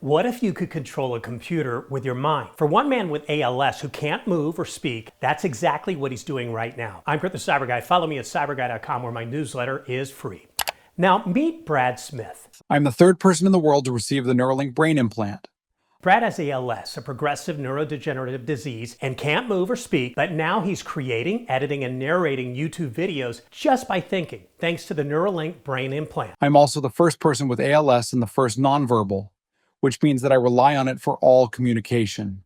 What if you could control a computer with your mind? For one man with ALS who can't move or speak, that's exactly what he's doing right now. I'm Kurt the Cyber Guy. Follow me at cyberguy.com where my newsletter is free. Now meet Brad Smith. I'm the third person in the world to receive the Neuralink brain implant. Brad has ALS, a progressive neurodegenerative disease, and can't move or speak, but now he's creating, editing, and narrating YouTube videos just by thinking, thanks to the Neuralink brain implant. I'm also the first person with ALS and the first nonverbal, which means that I rely on it for all communication.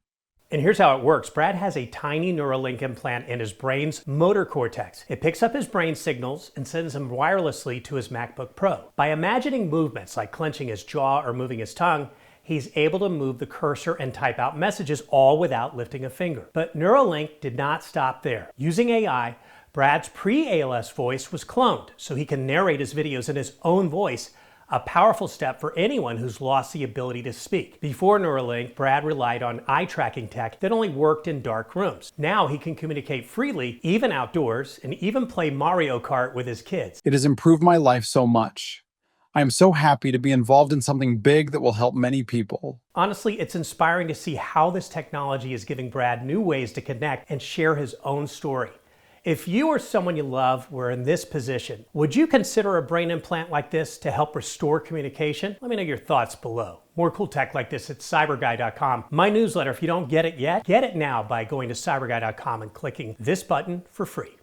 And here's how it works. Brad has a tiny Neuralink implant in his brain's motor cortex. It picks up his brain signals and sends them wirelessly to his MacBook Pro. By imagining movements like clenching his jaw or moving his tongue, he's able to move the cursor and type out messages all without lifting a finger. But Neuralink did not stop there. Using AI, Brad's pre-ALS voice was cloned so he can narrate his videos in his own voice, a powerful step for anyone who's lost the ability to speak. Before Neuralink, Brad relied on eye tracking tech that only worked in dark rooms. Now he can communicate freely, even outdoors, and even play Mario Kart with his kids. It has improved my life so much. I am so happy to be involved in something big that will help many people. Honestly, it's inspiring to see how this technology is giving Brad new ways to connect and share his own story. If you or someone you love were in this position, would you consider a brain implant like this to help restore communication? Let me know your thoughts below. More cool tech like this at cyberguy.com. My newsletter, if you don't get it yet, get it now by going to cyberguy.com and clicking this button for free.